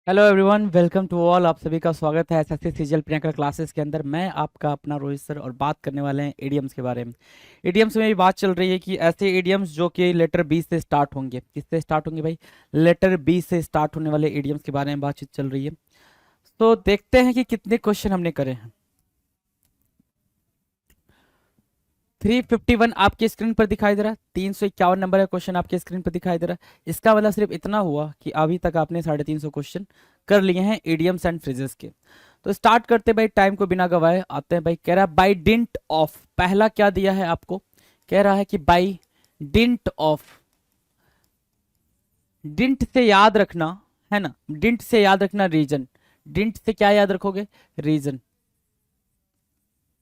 Hello everyone, welcome to all. आप सभी का स्वागत है एसएससी सीजीएल प्रियंका क्लासेस के अंदर। मैं आपका अपना रोहित सर और बात करने वाले हैं एडीएम्स के बारे में। एडीएम्स में भी बात चल रही है कि ऐसे एडीएम्स जो कि लेटर बी से स्टार्ट होंगे। किससे स्टार्ट होंगे भाई? लेटर बी से स्टार्ट होने वाले एडीएम्स के बारे में बातचीत चल रही है। तो देखते हैं कि कितने क्वेश्चन हमने करे हैं। 351 आपके स्क्रीन पर दिखाई दे रहा है। 351 नंबर का क्वेश्चन आपके स्क्रीन पर दिखाई दे रहा है। इसका मतलब सिर्फ इतना हुआ कि अभी तक आपने 350 क्वेश्चन कर लिए हैं इडियम्स एंड फ्रेजेस के। तो स्टार्ट करते भाई, टाइम को बिना गवाए आते हैं भाई। कह रहा है बाई डिंट ऑफ, पहला क्या दिया है आपको? कह रहा है कि by didn't of, didn't say याद रखना है ना, डिंट से याद रखना रीजन। डिंट से क्या याद रखोगे? रीजन।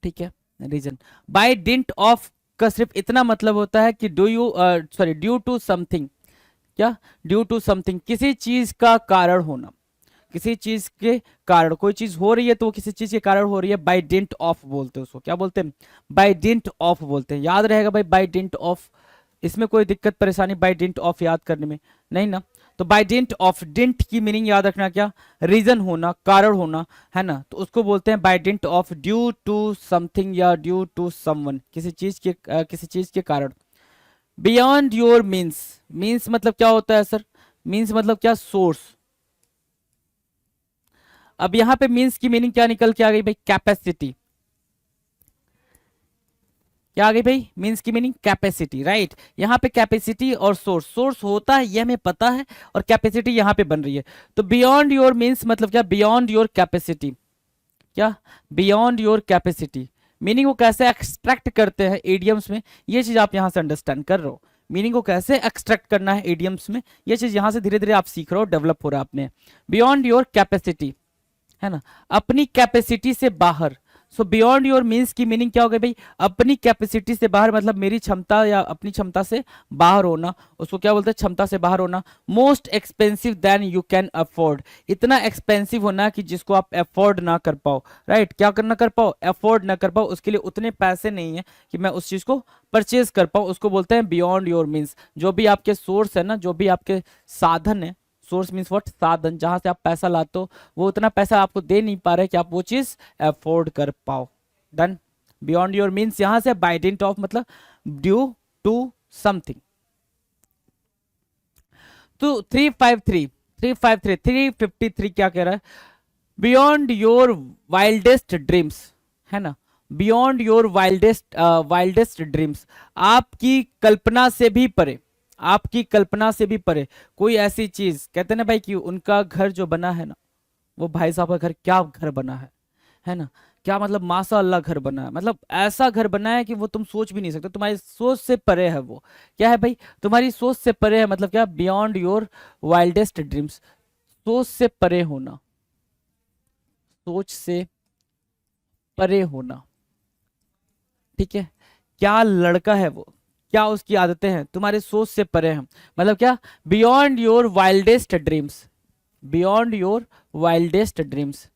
ठीक है, रीजन। बाय डिंट ऑफ का सिर्फ इतना मतलब होता है कि ड्यू टू समथिंग। क्या? ड्यू टू समथिंग, किसी चीज का कारण होना। किसी चीज के कारण, कोई चीज हो रही है तो वो किसी चीज के कारण हो रही है, बाय डिंट ऑफ बोलते हैं उसको। क्या बोलते हैं? बाय डिंट ऑफ बोलते हैं। याद रहेगा भाई, बाय डिंट ऑफ। इसमें कोई दिक्कत परेशानी बाय डिंट ऑफ याद करने में नहीं ना? तो बाय डिंट ऑफ, डिंट की मीनिंग याद रखना क्या? रीजन होना, कारण होना, है ना? तो उसको बोलते हैं by dint of, due to something या ड्यू टू समवन, किसी चीज के कारण। बियॉन्ड योर मीन्स, मीन्स मतलब क्या होता है सर? मीन्स मतलब क्या? सोर्स। अब यहां पे मीन्स की मीनिंग क्या निकल के आ गई भाई? कैपेसिटी। क्या आ गई भाई? मीन्स की मीनिंग कैपेसिटी, राइट। यहाँ पे कैपेसिटी और सोर्स, सोर्स होता है ये हमें पता है, और कैपेसिटी यहाँ पे बन रही है। तो बियॉन्ड योर मीन्स मतलब क्या? Beyond your capacity. क्या? Beyond your capacity. मीनिंग को कैसे एक्सट्रैक्ट करते हैं एडियम्स में, ये चीज आप यहां से अंडरस्टैंड कर रहे हो। मीनिंग को कैसे एक्सट्रैक्ट करना है एडियम्स में, ये चीज यहां से धीरे धीरे आप सीख रहे हो, डेवलप हो रहा है आपने। बियॉन्ड योर कैपेसिटी, है ना, अपनी कैपेसिटी से बाहर। सो बियॉन्ड योर मीन्स की मीनिंग क्या हो गई भाई? अपनी कैपेसिटी से बाहर मतलब मेरी क्षमता या अपनी क्षमता से बाहर होना। उसको क्या बोलते हैं? क्षमता से बाहर होना। Most expensive than you can afford, इतना एक्सपेंसिव होना कि जिसको आप अफोर्ड ना कर पाओ, राइट। क्या करना कर पाओ? अफोर्ड ना कर पाओ, उसके लिए उतने पैसे नहीं है कि मैं उस चीज को परचेज कर पाऊँ, उसको बोलते हैं बियॉन्ड योर मीन्स। जो भी आपके सोर्स है ना, जो भी आपके साधन है, सोर्स मीन्स व्हाट? साधन, जहां से आप पैसा लाते हो, वो उतना पैसा आपको दे नहीं पा रहे कि आप वो चीज अफोर्ड कर पाओ। डन। बियॉन्ड योर मीन्स यहां से, बाय डिंट ऑफ मतलब ड्यू टू समथिंग। तो 353 क्या कह रहा है? बियॉन्ड योर वाइल्डेस्ट ड्रीम्स, है ना। बियॉन्ड योर वाइल्डेस्ट ड्रीम्स, आपकी कल्पना से भी परे। आपकी कल्पना से भी परे कोई ऐसी चीज, कहते हैं ना भाई कि उनका घर जो बना है ना, वो भाई साहब का घर, क्या घर बना है ना। क्या मतलब माशा अल्लाह घर बना है, मतलब ऐसा घर बना है कि वो तुम सोच भी नहीं सकते, तुम्हारी सोच से परे है वो। क्या है भाई? तुम्हारी सोच से परे है, मतलब क्या? बियॉन्ड योर वाइल्डेस्ट ड्रीम्स, सोच से परे होना। सोच से परे होना, ठीक है। क्या लड़का है वो, क्या उसकी आदतें हैं, तुम्हारे सोच से परे हैं। मतलब क्या? Beyond your wildest dreams, beyond your wildest dreams.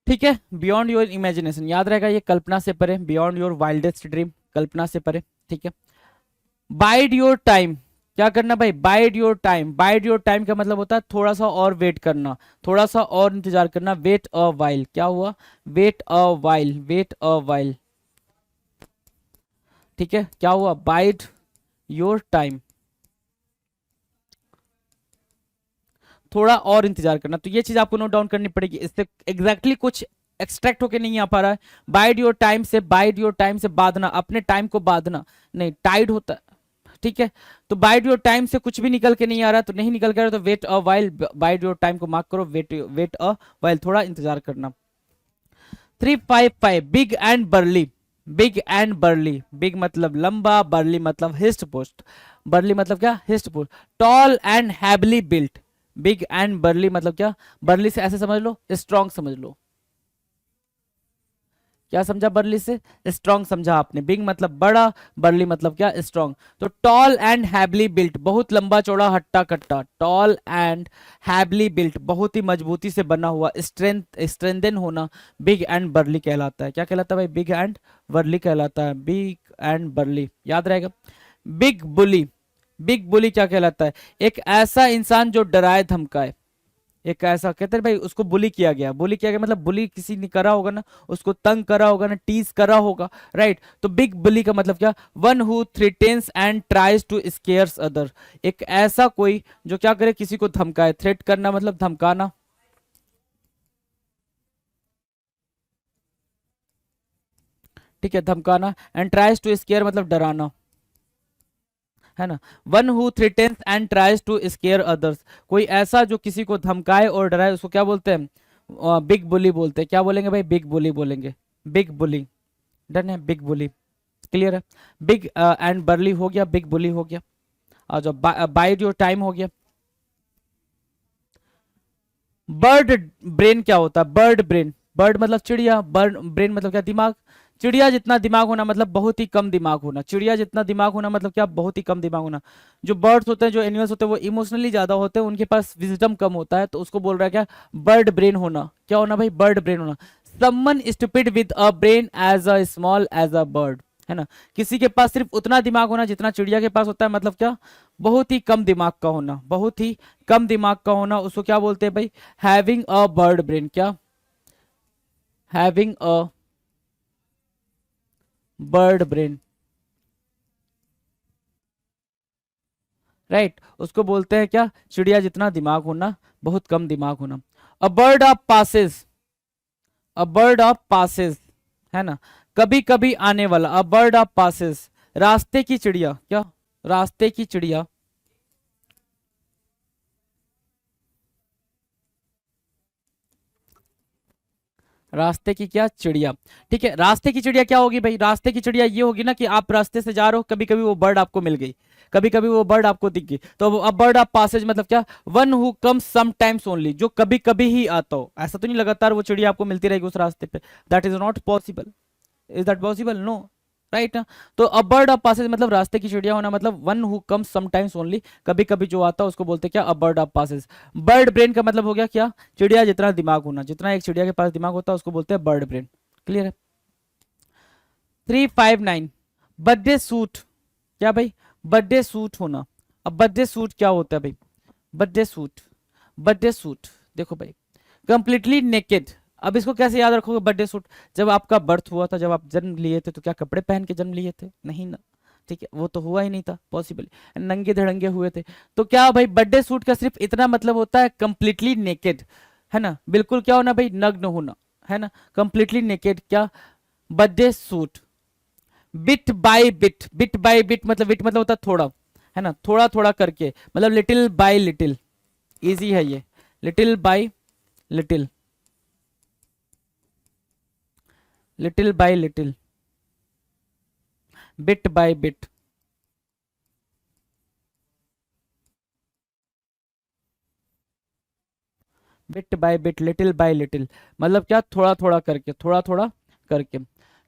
ठीक है, बियॉन्ड योर इमेजिनेशन, याद रहेगा ये कल्पना से परे। बियॉन्ड योर वाइल्डेस्ट ड्रीम, कल्पना से परे, ठीक है। बाइड योर टाइम, क्या करना भाई? Wide your time. Wide your time का मतलब होता है थोड़ा सा और वेट करना, थोड़ा सा और इंतजार करना। वेट अ वाइल, क्या हुआ? Wait a while, wait a while, ठीक है। क्या हुआ? बाइड योर टाइम, थोड़ा और इंतजार करना। तो ये चीज आपको नोट डाउन करनी पड़ेगी, इससे एग्जैक्टली कुछ एक्सट्रैक्ट होके नहीं आ पा रहा है। बाइड योर टाइम से, बाइड योर टाइम से बांधना, अपने टाइम को बांधना नहीं, टाइड होता है, ठीक है। तो बाइड योर टाइम से कुछ भी निकल के नहीं आ रहा, तो नहीं निकल के आ रहा तो wait a while, bide your time को मार्क करो, वेट वेट अ वाइल, थोड़ा इंतजार करना। 355 big and burly, big and burly, big मतलब लंबा, बर्ली मतलब हिस्ट पोस्ट। बर्ली मतलब क्या? हिस्ट पोस्ट। Tall and heavily built, big and burly मतलब क्या? बर्ली से ऐसे समझ लो, स्ट्रॉन्ग समझ लो। क्या समझा बर्ली से? स्ट्रांग समझा आपने। बिग मतलब बड़ा, बर्ली मतलब क्या? स्ट्रांग। तो टॉल एंड हैवली बिल्ट, बहुत लंबा चौड़ा हट्टा कट्टा। टॉल एंड हैवली बिल्ट, बहुत ही मजबूती से बना हुआ, स्ट्रेंथन होना, बिग एंड बर्ली कहलाता है। क्या कहलाता है भाई? बिग एंड बर्ली कहलाता है। बिग एंड बर्ली याद रहेगा। बिग बुली, बिग बुली क्या कहलाता है? एक ऐसा इंसान जो डराए धमकाए। एक ऐसा कहते हैं भाई उसको बुली किया गया। बुली किया गया मतलब बुली किसी ने करा होगा ना, उसको तंग करा होगा ना, टीज करा होगा, राइट। तो बिग बुली का मतलब क्या? One who threatens and tries to scares other, एक ऐसा कोई जो क्या करे? किसी को धमकाए। थ्रेट करना मतलब धमकाना, ठीक है, धमकाना। एंड ट्राइज टू स्केयर मतलब डराना, है ना। One who threatens and tries to scare others, कोई ऐसा जो किसी को धमकाए और डराए, उसको क्या बोलते हैं? बिग बुली बोलते हैं। क्या बोलेंगे भाई? बिग बुली बोलेंगे। बिग बुली, डन है, बिग बुली, क्लियर है। बिग एंड बर्ली हो गया, बिग बुली हो गया। और जो बाइड योर टाइम हो गया। बर्ड ब्रेन क्या होता है? बर्ड ब्रेन, बर्ड मतलब चिड़िया, बर्ड ब्रेन मतलब क्या? दिमाग। चिड़िया जितना दिमाग होना मतलब बहुत ही कम दिमाग होना। चिड़िया जितना दिमाग होना मतलब क्या? बहुत ही कम दिमाग होना। जो बर्ड्स होते हैं, जो एनिमल्स होते हैं, वो इमोशनली ज्यादा होते हैं, उनके पास विजडम कम होता है, तो उसको बोल रहा है क्या? बर्ड ब्रेन होना। क्या होना भाई? बर्ड ब्रेन होना। Someone stupid with a brain as a small as a bird, है ना। किसी के पास सिर्फ उतना दिमाग होना जितना चिड़िया के पास होता है, मतलब क्या? बहुत ही कम दिमाग का होना, बहुत ही कम दिमाग का होना, उसको क्या बोलते हैं भाई? Having a bird brain. क्या? Having a bird brain, right. उसको बोलते हैं क्या? चिड़िया जितना दिमाग होना, बहुत कम दिमाग होना। अ bird of passes, a bird of passes, है ना, कभी कभी आने वाला। अ बर्ड ऑफ पासेस, रास्ते की चिड़िया। क्या? रास्ते की चिड़िया, रास्ते की क्या? चिड़िया। ठीक है, रास्ते की चिड़िया क्या होगी भाई? रास्ते की चिड़िया ये होगी ना कि आप रास्ते से जा रहे हो, कभी कभी वो बर्ड आपको मिल गई, कभी कभी वो बर्ड आपको दिख गई, तो अब बर्ड ऑफ पासेज मतलब क्या? One who comes sometimes only, जो कभी कभी ही आता हो। ऐसा तो नहीं लगातार वो चिड़िया आपको मिलती रहेगी उस रास्ते पे, that is not possible. Is that possible? No, right ना। तो अ बर्ड ऑफ पासेज मतलब रास्ते की चिड़िया होना, मतलब one who comes sometimes only, कभी कभी जो आता है उसको बोलते हैं क्या? A bird of passage. Bird brain का मतलब हो गया क्या? चिड़िया जितना दिमाग होना, जितना एक चिड़िया के पास दिमाग होता है उसको बोलते हैं बर्ड ब्रेन, क्लियर है। 359, बर्थडे सूट। क्या भाई? बर्थडे सूट होना। अब बर्थडे सूट क्या होता है भाई? बर्थडे सूट, बर्थडे सूट, देखो भाई, कंप्लीटली नेकेड। अब इसको कैसे याद रखोगे? बर्थडे सूट, जब आपका बर्थ हुआ था, जब आप जन्म लिए थे, तो क्या कपड़े पहन के जन्म लिए थे? नहीं ना, ठीक है, वो तो हुआ ही नहीं था पॉसिबल, नंगे धड़ंगे हुए थे। तो क्या भाई, बर्थडे सूट का सिर्फ इतना मतलब होता है, कंप्लीटली नेकेड, है ना, बिल्कुल क्या होना भाई? नग्न होना, है ना, कंप्लीटली नेकेड। क्या? Birthday suit. Bit by bit, bit by bit मतलब, बिट मतलब होता है थोड़ा, है ना, थोड़ा थोड़ा करके, मतलब लिटिल बाय लिटिल, इजी है ये, little bye little, little bye little, bit by bit, bit by bit, little bye little, मतलब क्या? थोड़ा थोड़ा करके, थोड़ा थोड़ा करके,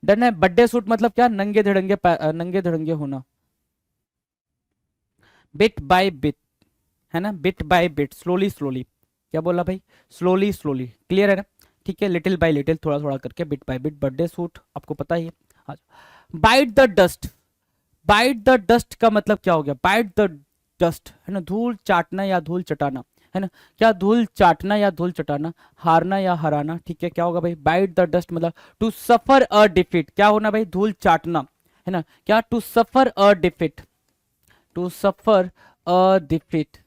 डन है। बर्थडे सूट मतलब क्या? नंगे धड़ंगे नंगे धड़ंगे होना। बिट बाय बिट, है ना, bit by bit, slowly slowly. क्या बोला भाई? स्लोली स्लोली, क्लियर है ना। ठीक है, लिटिल बाय लिटिल, थोड़ा थोड़ा करके, bit by bit, birthday suit आपको पता ही है। हाँ, bite the dust. Bite the dust का मतलब क्या हो गया? बाइट द डस्ट, है ना, धूल चाटना या धूल चटाना, है ना। क्या? धूल चाटना या धूल चटाना, हारना या हराना, ठीक है। क्या होगा भाई? बाइट द डस्ट मतलब टू सफर अ डिफीट। क्या होना भाई? धूल चाटना, है ना। क्या? To suffer a defeat, to suffer a defeat,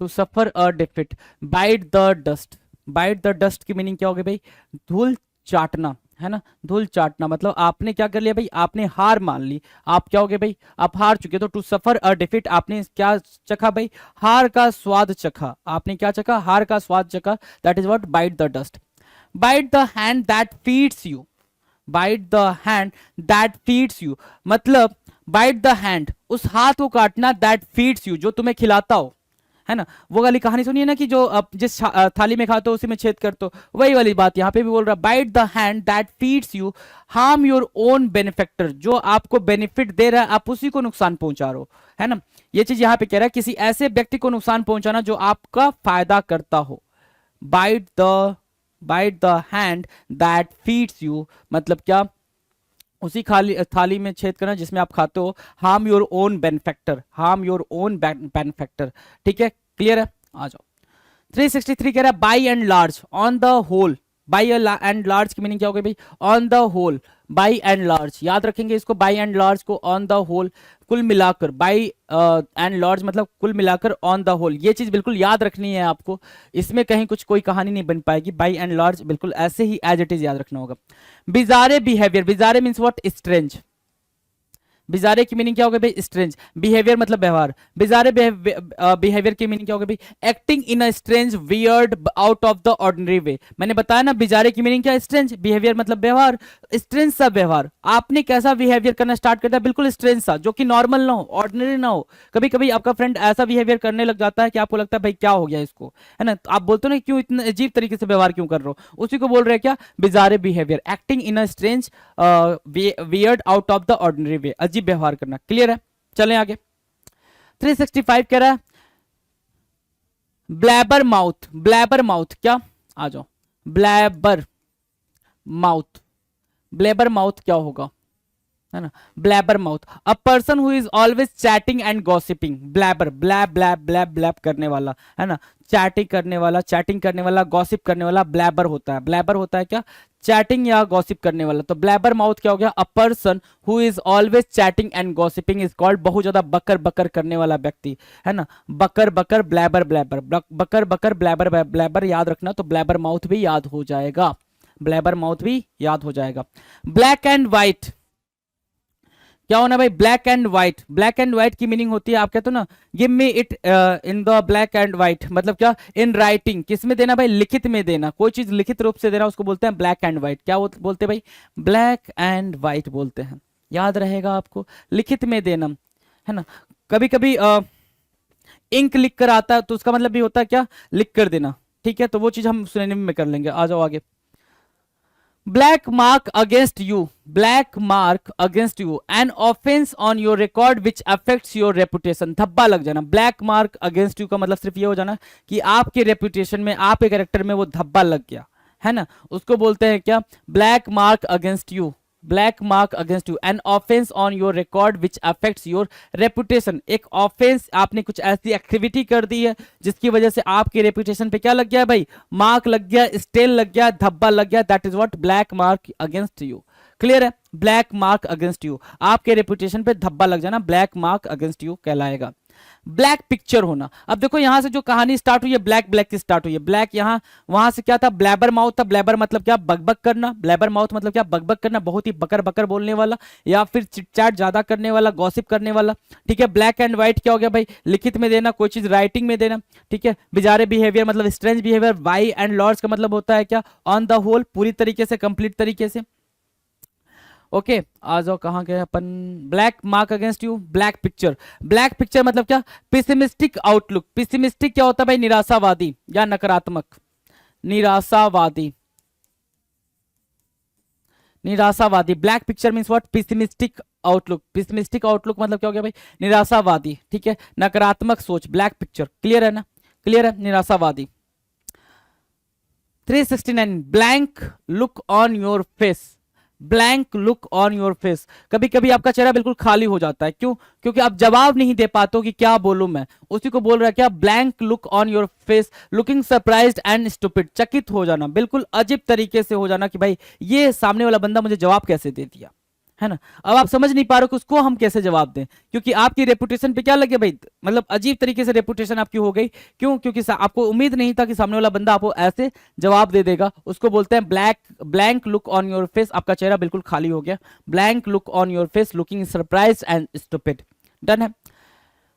to suffer a defeat, bite the dust. Bite the dust की मीनिंग क्या होगी भाई? धूल चाटना, है ना, धूल चाटना मतलब आपने क्या कर लिया भाई? आपने हार मान ली। आप क्या हो गए भाई? आप हार चुके। तो टू सफर अ डिफीट, आपने क्या चखा भाई? हार का स्वाद चखा। आपने क्या चखा? हार का स्वाद चखा, that is what bite the dust. Bite the hand that feeds you, bite the hand that feeds you मतलब, बाइट द हैंड, उस हाथ को काटना, दैट फीड्स यू, जो तुम्हें खिलाता हो, है ना। वो वाली कहानी सुनिए ना कि जो जिस थाली में खाते हो उसी में छेद करते हो, वही वाली बात यहाँ पे भी बोल रहा है, bite the hand that feeds you harm your own benefactor, जो आपको बेनिफिट दे रहा है आप उसी को नुकसान पहुंचा रहे हो, है ना। ये चीज यहाँ पे कह रहा है किसी ऐसे व्यक्ति को नुकसान पहुंचाना जो आपका फायदा करता हो। Bite the hand that feeds you मतलब क्या, उसी थाली में छेद करना जिसमें आप खाते हो। Harm your own benefactor, harm your own benefactor, ठीक है, क्लियर है। आ जाओ 363 कह रहा है by and large on the whole. By and large की मीनिंग क्या होगी भाई, on the whole, by and large, याद रखेंगे इसको, बाई एंड लार्ज को, ऑन द होल कुल मिलाकर, बाई एंड लार्ज मतलब कुल मिलाकर, ऑन द होल, ये चीज बिल्कुल याद रखनी है आपको, इसमें कहीं कुछ कोई कहानी नहीं बन पाएगी। बाई एंड लार्ज बिल्कुल ऐसे ही एज इट इज याद रखना होगा। बिजारे बिहेवियर, बिजारे मीन्स व्हाट, स्ट्रेंज। बिजारे की मीनिंग क्या होगा भाई, स्ट्रेंज। बिहेवियर मतलब व्यवहार। बिजारे बिहेवियर की मीनिंग क्या होगा भाई, acting in a strange weird out of the ordinary वे। मैंने बताया ना बिजारे की मीनिंग क्या है, स्ट्रेंज, बिहेवियर मतलब व्यवहार, स्ट्रेंज सा व्यवहार। आपने कैसा बिहेवियर करना स्टार्ट कर दिया, बिल्कुल स्ट्रेंज सा, जो कि नॉर्मल ना हो, ऑर्डिनरी ना हो। कभी कभी आपका फ्रेंड ऐसा बिहेवियर करने लग जाता है कि आपको लगता है भाई क्या हो गया इसको, है ना, तो आप बोलते हो ना क्यों इतना अजीब तरीके से व्यवहार क्यों कर रहे हो, उसी को बोल रहे हैं क्या, बिजारे behaviour, acting in a strange weird out of the ordinary वे, अजीब व्यवहार करना, क्लियर है। चलें आगे 365 कह रहा है ब्लैबर माउथ। ब्लैबर माउथ क्या, आ जाओ, ब्लैबर माउथ, ब्लैबर माउथ क्या होगा, है ना, blabber mouth, a person who is always chatting and gossiping. Blabber, bleb bleb bleb bleb करने वाला, है ना, चैटिंग करने वाला, गॉसिप करने वाला ब्लैबर होता है। ब्लैबर होता है क्या, चैटिंग या गॉसिप करने वाला। तो ब्लैबर माउथ क्या हो गया, a person who is always chatting and gossiping is called, बहुत ज्यादा बकर बकर करने वाला व्यक्ति, है ना, बकर बकर ब्लैबर ब्लैबर, बकर बकर ब्लैबर ब्लैबर, याद रखना, तो ब्लैबर माउथ भी याद हो जाएगा, ब्लैबर माउथ भी याद हो जाएगा। ब्लैक एंड व्हाइट क्या होना भाई, black and white. Black and white की मीनिंग होती है, आप कहते हो ना give me it in the black and white, मतलब क्या, इन राइटिंग, किस में देना भाई, लिखित में देना, कोई चीज लिखित रूप से देना उसको बोलते हैं ब्लैक एंड व्हाइट। क्या बोलते हैं भाई, ब्लैक एंड व्हाइट बोलते हैं, याद रहेगा आपको, लिखित में देना, है ना। कभी कभी इंक लिख कर आता है तो उसका मतलब भी होता है क्या, लिख कर देना, ठीक है, तो वो चीज हम सिनोनिम में कर लेंगे। आ जाओ आगे, black mark against you, black mark against you, an offence on your record which affects your reputation, धब्बा लग जाना। ब्लैक मार्क अगेंस्ट यू का मतलब सिर्फ ये हो जाना कि आपके रेपुटेशन में, आपके कैरेक्टर में वो धब्बा लग गया, है ना, उसको बोलते हैं क्या, black mark against you, black mark against you, an offence on your record which affects your reputation. एक ऑफेंस, आपने कुछ ऐसी एक्टिविटी कर दी है जिसकी वजह से आपके रेपुटेशन पे क्या लग गया है भाई, मार्क लग गया, स्टेल लग गया, धब्बा लग गया, that is what black mark against you, clear है। ब्लैक मार्क अगेंस्ट यू, आपके रेपुटेशन पे धब्बा लग जाना, ब्लैक मार्क अगेंस्ट यू कहलाएगा। ब्लैक पिक्चर होना, अब देखो यहां से जो कहानी स्टार्ट हुई है ब्लैक ब्लैक की स्टार्ट हुई है, ब्लैक यहां, वहां से क्या था, ब्लैबर माउथ था। ब्लैबर मतलब क्या, बकबक करना, ब्लैबर माउथ मतलब क्या, बकबक करना, बहुत ही बकर बकर बोलने वाला या फिर चिटचैट ज्यादा करने वाला, गॉसिप करने वाला, ठीक है। ब्लैक एंड व्हाइट क्या हो गया भाई, लिखित में देना, कोई चीज राइटिंग में देना, ठीक है। बिजारे बिहेवियर मतलब strange behaviour. Why and lords का मतलब होता है क्या, ऑन द होल, पूरी तरीके से, कंप्लीट तरीके से, ओके। आ जाओ कहां गए अपन, black mark against you, black picture. Black picture मतलब क्या, पिसिमिस्टिक आउटलुक। पिसिमिस्टिक क्या होता है भाई, निराशावादी या नकारात्मक, निराशावादी, निराशावादी। Black picture means what, pessimistic outlook. Pessimistic outlook मतलब क्या हो गया भाई, निराशावादी, ठीक है, नकारात्मक सोच, ब्लैक पिक्चर, क्लियर है ना, क्लियर है, निराशावादी। 369 blank look on your face, blank look on your face, कभी कभी आपका चेहरा बिल्कुल खाली हो जाता है, क्यों, क्योंकि आप जवाब नहीं दे पाते हो कि क्या बोलूं मैं, उसी को बोल रहा है क्या, blank look on your face, looking surprised and stupid, चकित हो जाना, बिल्कुल अजीब तरीके से हो जाना कि भाई ये सामने वाला बंदा मुझे जवाब कैसे दे दिया, है ना। अब आप समझ नहीं पा रहे हो कि उसको हम कैसे जवाब दें, क्योंकि आपकी रेपुटेशन पे क्या लगे भाई, मतलब अजीब तरीके से रेपुटेशन आपकी हो गई, क्यों, क्योंकि आपको उम्मीद नहीं था कि सामने वाला बंदा आपको ऐसे जवाब दे देगा, उसको बोलते हैं blank look on your face, आपका चेहरा बिल्कुल खाली हो गया, blank look on your face, looking surprised and stupid, done है।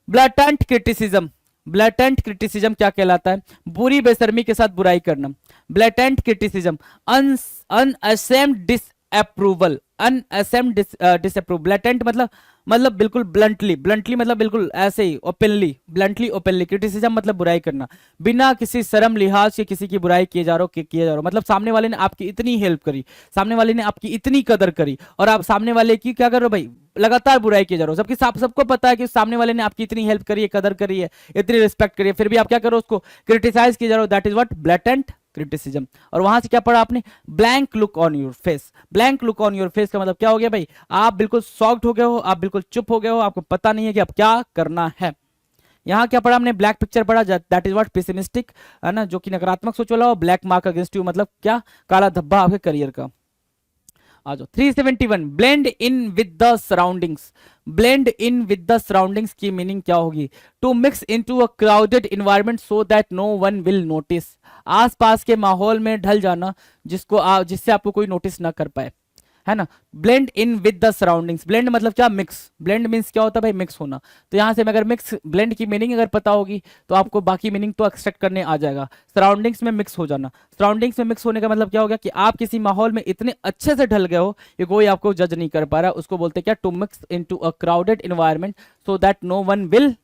ब्लैटेंट क्रिटिसिज्म, ब्लैटेंट क्रिटिसिज्म क्या कहलाता है, बुरी बेशर्मी के साथ बुराई करना। Blatant criticism, unashamed disapproval, unashamed disapprove. Blatant मतलब मतलब बिल्कुल ब्लंटली, ब्लंटली मतलब बिल्कुल ऐसे ही, ओपनली, ब्लंटली ओपनली। क्रिटिसिज्म मतलब बुराई करना, बिना किसी शर्म लिहाज के किसी की बुराई किए जा रहे हो, किए जा रहे हो, मतलब सामने वाले ने आपकी इतनी हेल्प करी, सामने वाले ने आपकी इतनी कदर करी, और आप सामने वाले की क्या कर रहे हो भाई, लगातार बुराई किए जा रहे हो। सबको पता है कि सामने वाले ने आपकी इतनी हेल्प करी है, कदर करी है, इतनी रिस्पेक्ट करी है, फिर भी आप क्या करो, उसको क्रिटिसाइज किए जा रहे हो। That is what blatant criticism. और वहां से क्या पढ़ा आपने, blank look on your face. Blank look on your face का मतलब क्या हो गया भाई, आप बिल्कुल सॉक्ड हो गए हो, आप बिल्कुल चुप हो गए हो, आपको पता नहीं है कि अब क्या करना है। यहाँ क्या पढ़ा हमने, ब्लैक पिक्चर पढ़ा, दैट इज व्हाट पेसिमिस्टिक, है ना, जो कि नकारात्मक सोच वाला हो। ब्लैक मार्क अगेंस्ट यू मतलब क्या, काला धब्बा आपके करियर का। आ जाओ 371, blend in with the surroundings. Blend in with the surroundings की मीनिंग क्या होगी, to mix into a crowded environment so that no one will notice. आसपास के माहौल में ढल जाना, जिससे आपको कोई नोटिस ना कर पाए, है ना। Blend in with the surroundings, blend मतलब क्या, मिक्स। ब्लेंड मीन्स क्या होता है भाई, मिक्स होना। तो यहां से मैं अगर मिक्स, ब्लेंड की मीनिंग अगर पता होगी तो आपको बाकी मीनिंग तो एक्सट्रैक्ट करने आ जाएगा। सराउंडिंग्स में मिक्स हो जाना, सराउंडिंग्स में मिक्स होने का मतलब क्या हो गया कि आप किसी माहौल में इतने अच्छे से ढल गए हो कि कोई आपको जज नहीं कर पा रहा, उसको बोलते क्या, to mix into a crowded environment so that no one will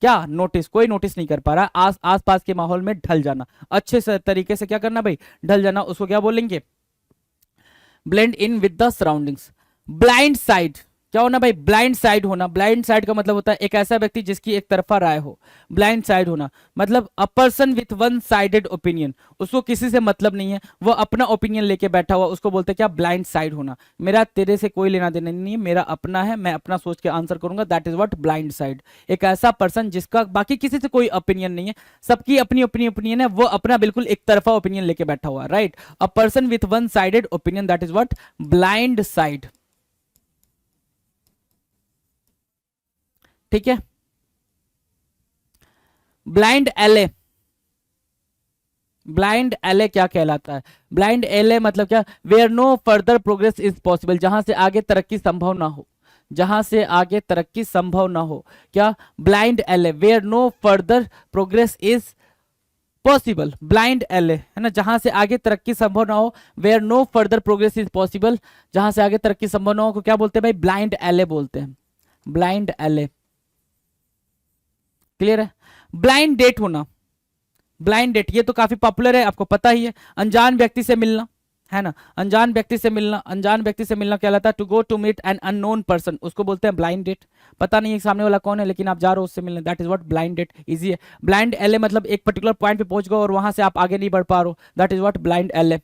क्या नोटिस, कोई नोटिस नहीं कर पा रहा। आस पास के माहौल में ढल जाना, अच्छे से तरीके से क्या करना भाई, ढल जाना, उसको क्या बोलेंगे, blend in with the surroundings. Blind side क्या होना भाई, ब्लाइंड साइड होना। ब्लाइंड साइड का मतलब होता है एक ऐसा व्यक्ति जिसकी एक तरफा राय हो। ब्लाइंड साइड होना मतलब a person with one sided opinion, उसको किसी से मतलब नहीं है, वो अपना ओपिनियन लेके बैठा हुआ, उसको बोलते हैं क्या, ब्लाइंड साइड होना। मेरा तेरे से कोई लेना देना नहीं है, मेरा अपना है, मैं अपना सोच के आंसर करूंगा, that is what blind side. एक ऐसा पर्सन जिसका बाकी किसी से कोई ओपिनियन नहीं है, सबकी अपनी अपनी ओपिनियन है, वो अपना बिल्कुल एक तरफा ओपिनियन लेके बैठा हुआ, right. A person with one sided opinion, that is what blind side. ठीक है। ब्लाइंड एले, ब्लाइंड एले क्या कहलाता है, ब्लाइंड एले मतलब क्या, where no further progress is possible, जहां से आगे तरक्की संभव ना हो, जहां से आगे तरक्की संभव ना हो, क्या, blind alley, where no further progress is possible, blind alley, है ना, जहां से आगे तरक्की संभव ना हो, where no further progress is possible, जहां से आगे तरक्की संभव ना हो को क्या बोलते हैं भाई, ब्लाइंड एले बोलते हैं, ब्लाइंड एले। क्लियर है। ब्लाइंड डेट होना, ब्लाइंड डेट ये तो काफी पॉपुलर है, आपको पता ही है, अनजान व्यक्ति से मिलना, है ना, अनजान व्यक्ति से मिलना, अनजान व्यक्ति से मिलना कहलाता है to go to meet an unknown person, उसको बोलते हैं ब्लाइंड डेट। पता नहीं है सामने वाला कौन है, लेकिन आप जा रहे हो उससे मिलने, that is what blind date. Easy है। ब्लाइंड एले मतलब एक पर्टिकुलर पॉइंट पे पहुंच गए और वहां से आप आगे नहीं बढ़ पा रहे हो, that is what blind alley.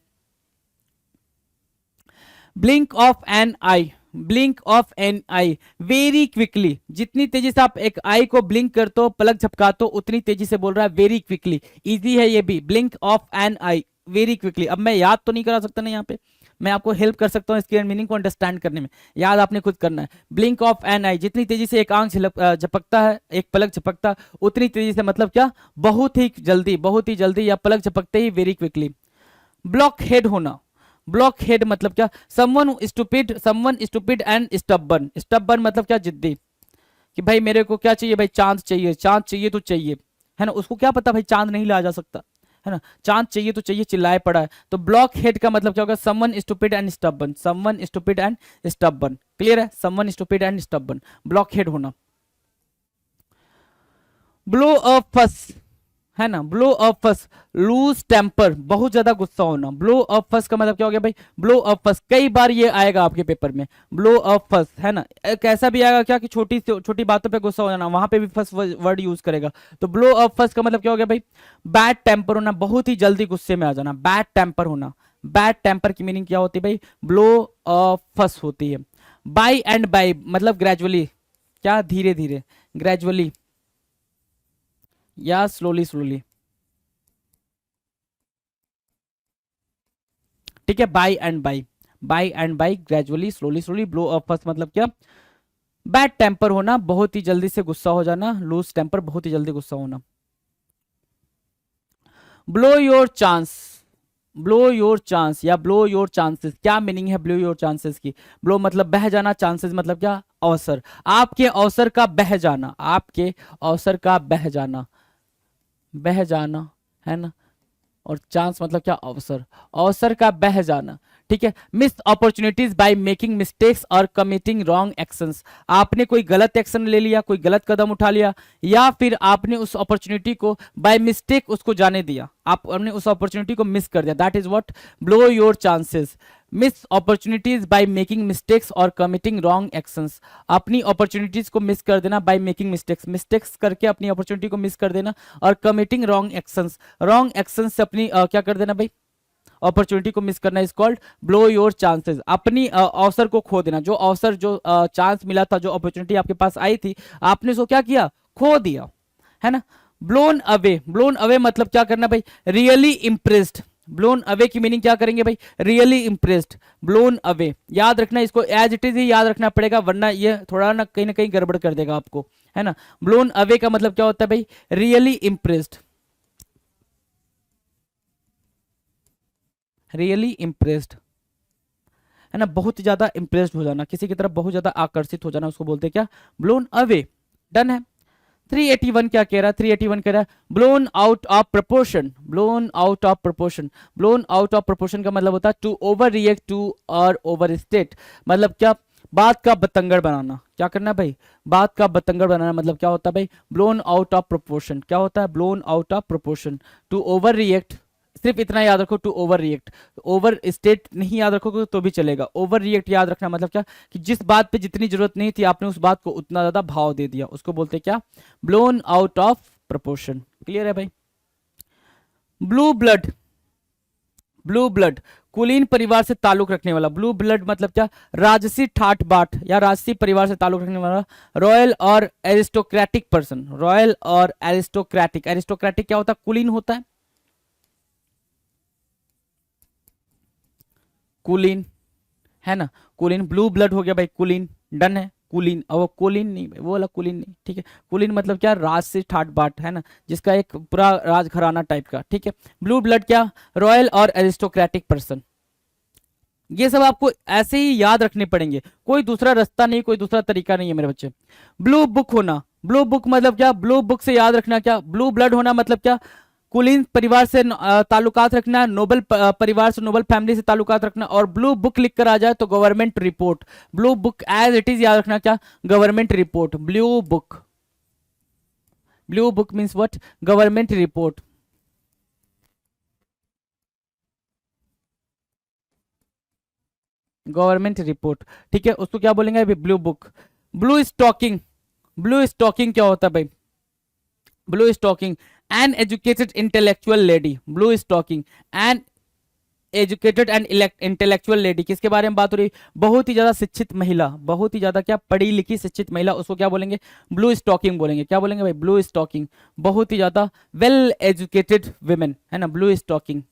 Blink of an eye, blink of an eye, very quickly, जितनी तेजी से आप एक आई को ब्लिंक करते हो, पलक झपकाते हो, उतनी तेजी से बोल रहा है वेरी क्विकली। इजी है ये भी, blink of an eye, very quickly. अब मैं याद तो नहीं करा सकता ना यहाँ पे, मैं आपको हेल्प कर सकता हूँ इसके मीनिंग को अंडरस्टैंड करने में, याद आपने खुद करना है। ब्लिंक ऑफ एन आई, जितनी तेजी से एक आंख झपकता है, एक पलक झपकता, उतनी तेजी से मतलब क्या, बहुत ही जल्दी, बहुत ही जल्दी, या पलक झपकते ही, वेरी क्विकली। ब्लॉक हेड होना, ब्लॉक हेड मतलब क्या, someone stupid and stubborn. Stubborn मतलब क्या, जिद्दी, कि भाई मेरे को क्या चाहिए भाई, चांद चाहिए, चांद चाहिए तो चाहिए, है ना, उसको क्या पता भाई चांद नहीं लाया जा सकता, है ना, चांद चाहिए तो चाहिए, चिल्लाए पड़ा है। तो ब्लॉक हेड का मतलब क्या होगा, someone stupid and stubborn, someone stupid and stubborn. Clear है, someone stupid and stubborn, blockhead होना। ब्लो अ फस, है ना, blow up fuss, lose temper, बहुत ज्यादा गुस्सा होना। ब्लो अप फस का मतलब क्या हो गया भाई, ब्लो अप फस, कई बार ये आएगा आपके पेपर में, ब्लो अप फस, है ना, एक ऐसा भी आएगा क्या कि छोटी छोटी बातों पे गुस्सा हो जाना, वहां पे भी फस वर्ड यूज करेगा। तो ब्लो अप फस का मतलब क्या हो गया भाई, बैड टेम्पर होना, बहुत ही जल्दी गुस्से में आ जाना, बैड टेम्पर होना। बैड टेम्पर की मीनिंग क्या होती है भाई, ब्लो अप फस होती है। बाई एंड बाई मतलब ग्रेजुअली, क्या, धीरे धीरे, ग्रेजुअली या स्लोली स्लोली। ठीक है, by and by, by and by, gradually, slowly slowly. Blow up first मतलब क्या, बैड टेम्पर होना, बहुत ही जल्दी से गुस्सा हो जाना, लूज टेम्पर, बहुत ही जल्दी गुस्सा होना। Blow your chance, blow your chance या ब्लो योर चांसेस, क्या मीनिंग है ब्लो योर चांसेस की। ब्लो मतलब बह जाना, चांसेस मतलब क्या, अवसर, आपके अवसर का बह जाना, आपके अवसर का बह जाना, बह जाना, है ना, और चांस मतलब क्या, अवसर, अवसर का बह जाना। ठीक है। Miss opportunities by making mistakes और कमिटिंग रॉन्ग एक्शंस, आपने कोई गलत एक्शन ले लिया, कोई गलत कदम उठा लिया, या फिर आपने उस अपॉर्चुनिटी को बाय मिस्टेक उसको जाने दिया, आपने उस अपॉर्चुनिटी को मिस कर दिया, that is what blow your chances. Miss opportunities by making mistakes और कमिटिंग रॉन्ग एक्शंस, अपनी अपॉर्चुनिटीज को मिस कर देना बाय मेकिंग मिस्टेक्स, मिस्टेक्स करके अपनी अपॉर्चुनिटी को मिस कर देना, और committing wrong actions, wrong actions से अपनी क्या कर देना भाई, अपॉर्चुनिटी को मिस करना is called blow your chances, अपनी अवसर को खो देना, जो अवसर जो चांस मिला था, जो अपॉर्चुनिटी आपके पास आई थी, आपने उसको क्या किया, खो दिया, है ना। ब्लोन अवे, ब्लोन अवे मतलब क्या करना भाई, रियली इंप्रेस्ड, ब्लोन अवे की मीनिंग क्या करेंगे भाई, रियली इंप्रेस्ड, ब्लोन अवे, याद रखना इसको, एज इट इज ही याद रखना पड़ेगा, वरना ये थोड़ा ना कहीं गड़बड़ कर देगा आपको, है ना। ब्लोन अवे का मतलब क्या होता है भाई, रियली इंप्रेस्ड, रियली इंप्रेस्ड, है ना, बहुत ही ज्यादा इंप्रेस्ड हो जाना, किसी की तरफ बहुत ज्यादा आकर्षित हो जाना, उसको बोलते हैं क्या, ब्लोन अवे। डन है। 381 क्या कह रहा है, 381 कह रहा है blown out of proportion, blown out of proportion, blown out of proportion का मतलब होता है टू ओवर रिएक्ट टू और ओवर स्टेट, मतलब क्या, बात का बतंगड़ बनाना, क्या करना है भाई, बात का बतंगड़ बनाना, मतलब क्या होता है भाई, ब्लोन आउट ऑफ प्रोपोर्शन, क्या होता है, blown out of proportion, to overreact, सिर्फ इतना याद रखो, to overreact, overstate नहीं याद रखोगे तो भी चलेगा, ओवर रिएक्ट याद रखना, मतलब क्या, कि जिस बात पे जितनी जरूरत नहीं थी आपने उस बात को उतना ज्यादा भाव दे दिया, उसको बोलते हैं क्या, blown out of proportion. Clear है भाई। ब्लू ब्लड, ब्लू ब्लड कुलीन परिवार से ताल्लुक रखने वाला, ब्लू ब्लड मतलब क्या, राजसी ठाट बाट या राजसी परिवार से ताल्लुक रखने वाला, रॉयल और एरिस्टोक्रेटिक पर्सन, रॉयल और एरिस्टोक्रेटिक, एरिस्टोक्रेटिक क्या होता है, कुलीन होता है, कुलीन, है ना, कुलीन, ब्लू ब्लड हो गया भाई, कुलीन, डन है, कुलीन, और वो कुलीन नहीं, वो वाला कुलीन नहीं, ठीक है। कुलीन मतलब क्या, राज से ठाट बाट, है ना, जिसका एक पूरा राजघराना टाइप का, ठीक है। ब्लू ब्लड क्या, रॉयल और एरिस्टोक्रेटिक पर्सन, ये सब आपको ऐसे ही याद रखने पड़ेंगे, कोई दूसरा रास्ता नहीं, कोई दूसरा तरीका नहीं है मेरे बच्चे। ब्लू बुक होना, ब्लू बुक मतलब क्या, ब्लू बुक से याद रखना क्या, ब्लू ब्लड होना मतलब क्या, कुलीन परिवार से ताल्लुकात रखना, नोबल परिवार से, नोबल फैमिली से ताल्लुकात रखना, और ब्लू बुक लिख कर आ जाए तो government report, blue book as it is याद रखना क्या, government report, blue book, blue book means what, government report, government report, ठीक है, उसको क्या बोलेंगे blue book. Bluestocking, bluestocking क्या होता है भाई, bluestocking an educated intellectual lady, bluestocking an educated and intellectual lady, किसके बारे में बात हो रही, बहुत ही ज्यादा शिक्षित महिला, बहुत ही ज्यादा क्या, पढ़ी लिखी शिक्षित महिला, उसको क्या बोलेंगे, ब्लू स्टॉकिंग बोलेंगे, क्या बोलेंगे भाई, ब्लू स्टॉकिंग, बहुत ही ज्यादा वेल एजुकेटेड वुमेन, है ना, ब्लू स्टॉकिंग,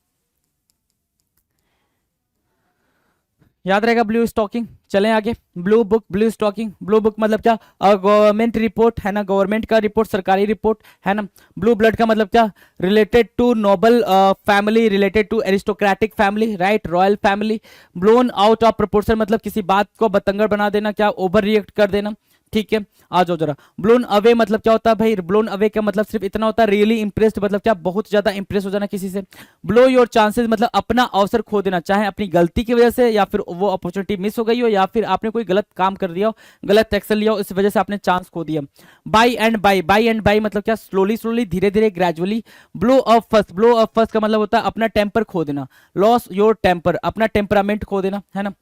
याद रहेगा ब्लू स्टॉकिंग। चलें आगे, blue book, bluestocking, blue book मतलब क्या, गवर्नमेंट रिपोर्ट, है ना, गवर्नमेंट का रिपोर्ट, सरकारी रिपोर्ट, है ना। ब्लू ब्लड का मतलब क्या, related to noble family, related to aristocratic family, right, royal family. Blown out of proportion मतलब किसी बात को बतंगड़ बना देना, क्या, ओवर रिएक्ट कर देना, ठीक है। आ जाओ जरा, ब्लोन अवे मतलब क्या होता है भाई, ब्लोन अवे का मतलब सिर्फ इतना होता है, रियली इंप्रेस्ड मतलब क्या, बहुत ज्यादा इंप्रेस हो जाना किसी से। ब्लो योर चांसेस मतलब अपना अवसर खो देना, चाहे अपनी गलती की वजह से, या फिर वो अपॉर्चुनिटी मिस हो गई हो, या फिर आपने कोई गलत काम कर दिया हो, गलत एक्शन लिया हो, इस वजह से आपने चांस खो दिया। By and by, by and by मतलब क्या, स्लोली स्लोली, धीरे धीरे, gradually. Blow up first, blow up first का मतलब होता है अपना टेम्पर खो देना, लॉस योर टेम्पर, अपना टेम्परामेंट खो देना, है ना।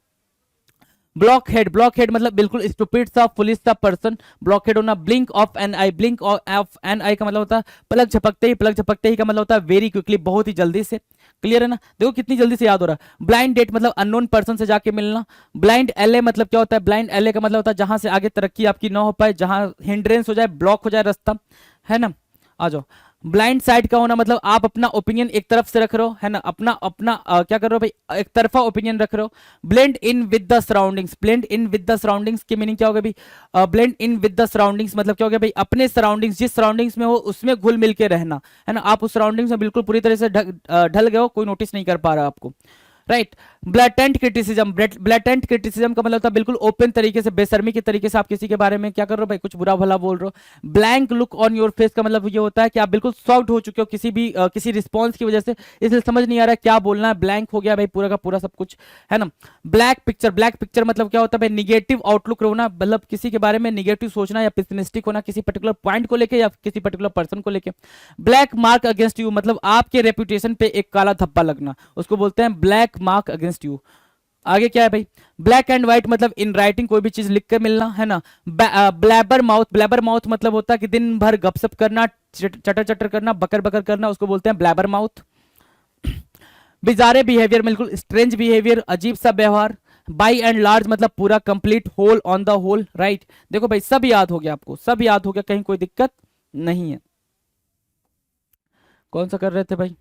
ब्लॉक हेड, ब्लॉक हेड मतलब बिल्कुल स्टूपिड सा, फुलिश सा पर्सन, ब्लॉक हेड होना। Blink of an eye, blink of an eye का मतलब होता है पलक झपकते ही, पलक झपकते ही का मतलब होता है वेरी क्विकली, बहुत ही जल्दी से। क्लियर है ना, देखो कितनी जल्दी से याद हो रहा है। ब्लाइंड डेट मतलब अननोन पर्सन से जाके मिलना। ब्लाइंड एलए मतलब क्या होता है, ब्लाइंड एलए का मतलब होता है जहां से आगे तरक्की आपकी ना हो पाए, जहां हिंड्रेंस हो जाए, ब्लॉक हो जाए रास्ता, है ना। आ जाओ, ब्लाइंड साइड का होना मतलब आप अपना ओपिनियन एक तरफ से रख रहे हो, है ना, अपना अपना क्या कर रहे हो भाई, एक तरफा ओपिनियन रख रहे हो। Blend in with the surroundings, blend in with the surroundings की मीनिंग क्या होगा भाई, blend in with the surroundings मतलब क्या होगा भाई, अपने सराउंडिंग्स, जिस सराउंडिंग्स में हो उसमें घुल मिल के रहना, है ना, आप उस सराउंडिंग्स में बिल्कुल पूरी तरह से ढल गए हो, कोई नोटिस नहीं कर पा रहा आपको, right. Blatant criticism, blatant criticism का मतलब होता है बिल्कुल ओपन तरीके से, बेशर्मी के तरीके से आप किसी के बारे में क्या कर रहे हो भाई, कुछ बुरा भला बोल रहे हो। Blank look on your face का मतलब ये होता है कि आप बिल्कुल शॉक्ड हो चुके हो किसी भी किसी रिस्पॉन्स की वजह से, इसलिए समझ नहीं आ रहा है क्या बोलना है, ब्लैंक हो गया भाई पूरा का पूरा सब कुछ, है ना। ब्लैक पिक्चर, ब्लैक पिक्चर मतलब क्या होता है भाई, निगेटिव आउटलुक होना, मतलब किसी के बारे में निगेटिव सोचना या पेसिमिस्टिक होना किसी पर्टिकुलर पॉइंट को लेके या किसी पर्टिकुलर पर्सन को लेके। ब्लैक मार्क अगेंस्ट यू मतलब आपके रेपुटेशन पे एक काला धब्बा लगना, उसको बोलते हैं ब्लैक मार्क अगेंस्ट यू। आगे क्या है भाई, ब्लैक एंड व्हाइट मतलब इन राइटिंग कोई भी चीज लिख कर मिलना, है ना। ब्लैबर माउथ, ब्लैबर माउथ मतलब होता है कि दिन भर गपशप करना, चटर चटर करना, बकर बकर करना, उसको बोलते हैं ब्लैबर माउथ। बिजारे बिहेवियर बिल्कुल स्ट्रेंज बिहेवियर, अजीब सा व्यवहार। बाई एंड लार्ज मतलब पूरा complete, whole on the whole, right. देखो भाई सब याद हो गया आपको, सब याद हो गया, कहीं कोई दिक्कत नहीं है। कौन सा कर रहे थे भाई,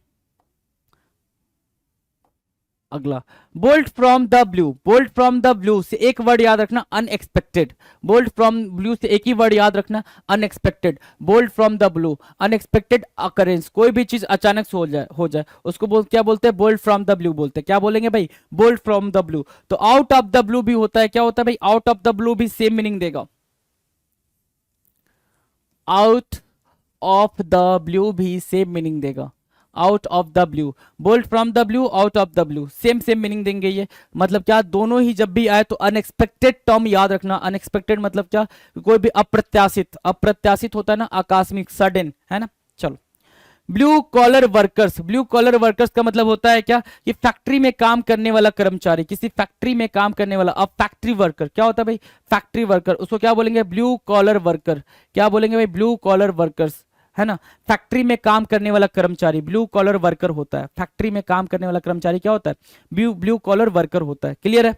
अगला bolt from the blue, bolt from the blue से एक वर्ड याद रखना, अनएक्सपेक्टेड। बोल्ट फ्रॉम ब्लू से एक ही वर्ड याद रखना, unexpected. Bolt from the blue, unexpected occurrence, कोई भी चीज अचानक से हो जाए उसको क्या बोलते हैं, बोल्ट फ्रॉम द ब्लू बोलते हैं। क्या बोलेंगे भाई, बोल्ट फ्रॉम द ब्लू। तो आउट ऑफ द ब्लू भी होता है, क्या होता है भाई, आउट ऑफ द ब्लू भी सेम मीनिंग देगा, आउट ऑफ द ब्लू भी सेम मीनिंग देगा, out of the blue. Bolt from the blue, out of the blue, same same meaning देंगे ये। मतलब क्या, दोनों ही जब भी आए तो अनएक्सपेक्टेड टर्म याद रखना। अनएक्सपेक्टेड मतलब क्या, कोई भी अप्रत्याशित, अप्रत्याशित होता है ना, आकस्मिक, सडन, है ना। चलो, blue collar workers, blue collar workers का मतलब होता है क्या, कि फैक्ट्री में काम करने वाला कर्मचारी, किसी फैक्ट्री में काम करने वाला, अब फैक्ट्री वर्कर क्या होता है भाई, फैक्ट्री वर्कर, उसको क्या बोलेंगे, ब्लू कॉलर वर्कर। क्या बोलेंगे भाई, ब्लू कॉलर वर्कर्स, है ना। फैक्ट्री में काम करने वाला कर्मचारी ब्लू कॉलर वर्कर होता है, फैक्ट्री में काम करने वाला कर्मचारी क्या होता है, ब्लू कॉलर वर्कर होता है। क्लियर है।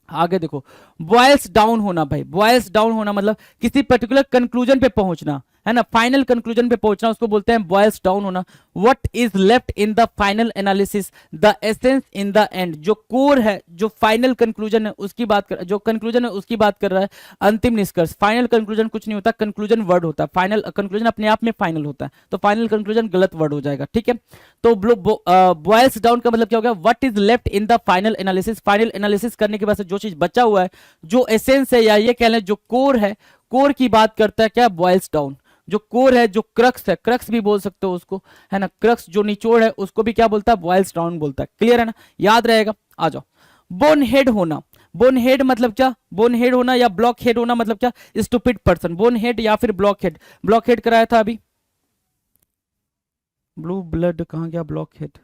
आगे देखो, बॉयल्स डाउन होना भाई, बॉयल्स डाउन होना मतलब किसी पर्टिकुलर कंक्लूजन पे पहुंचना, है ना, फाइनल कंक्लूजन पे पहुंचना, उसको बोलते हैं बॉयल्स डाउन होना। What is left in the final analysis, the essence in the end, जो कोर है, जो फाइनल कंक्लूजन है उसकी बात कर, जो कंक्लूजन है उसकी बात कर रहा है, अंतिम निष्कर्ष। फाइनल कंक्लूजन कुछ नहीं होता, कंक्लूजन वर्ड होता है, फाइनल कंक्लूजन अपने आप में फाइनल होता है, तो फाइनल कंक्लूजन गलत वर्ड हो जाएगा, ठीक है। तो बॉयल्स डाउन का मतलब क्या हो गया, what is left in the final analysis, final analysis करने के बाद से जो चीज बचा हुआ है, जो एसेंस है या ये कह लें जो कोर है, कोर की बात करता है क्या, बॉयल्स डाउन। जो कोर है, जो क्रक्स है, क्रक्स भी बोल सकते हो उसको, है ना, क्रक्स जो निचोड़ है उसको भी क्या बोलता है, बॉयल्स डाउन बोलता है। क्लियर है ना, याद रहेगा। आ जाओ, बोन हेड होना, बोन हेड मतलब क्या, बोन हेड होना या ब्लॉक हेड होना मतलब क्या, स्टूपिड पर्सन। बोन हेड या फिर ब्लॉक हेड, ब्लॉक हेड कराया था अभी, ब्लू ब्लड कहां गया, ब्लॉक हेड,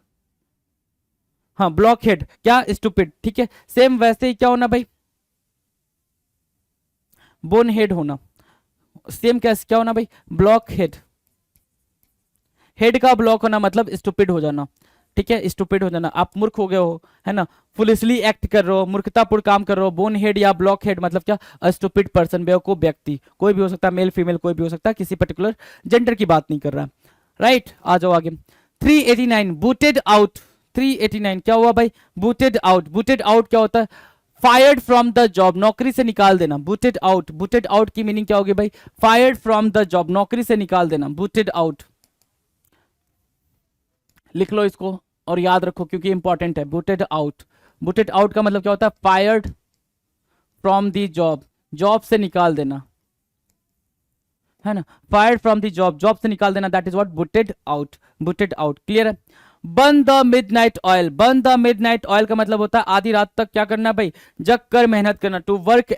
हाँ ब्लॉक हेड क्या, स्टूपिड, ठीक है। सेम वैसे ही क्या होना भाई, बोन हेड होना, सेम कैसे क्या होना भाई, ब्लॉक हेड। हेड का ब्लॉक होना मतलब स्टूपिड हो जाना, ठीक है, स्टूपिड हो जाना, आप मूर्ख हो गए हो, है ना, फुलिसली एक्ट कर रहे हो, मूर्खतापूर्ण काम कर रहे हो। बोन हेड या ब्लॉक हेड मतलब क्या, स्टूपिड पर्सन, बेवकूफ व्यक्ति, कोई भी हो सकता है, मेल फीमेल कोई भी हो सकता है, किसी पर्टिकुलर जेंडर की बात नहीं कर रहा है, राइट। आ जाओ आगे, 389 बूटेड आउट, 389 क्या हुआ भाई, बूटेड आउट। बूटेड आउट क्या होता है, फायर्ड फ्रॉम द जॉब, नौकरी से निकाल देना, बूटेड आउट। बूटेड आउट की मीनिंग क्या होगी भाई, फायर्ड फ्रॉम द जॉब, नौकरी से निकाल देना, बूटेड आउट। लिख लो इसको और याद रखो क्योंकि इंपॉर्टेंट है, बूटेड आउट। बूटेड आउट का मतलब क्या होता है, fired from the job, job से निकाल देना, है ना, fired from the job, job से निकाल देना, that is what booted out, booted out. Clear है। Burn the midnight oil, burn the midnight oil का मतलब होता है आधी रात तक क्या करना भाई, जग कर मेहनत करना, टू वर्क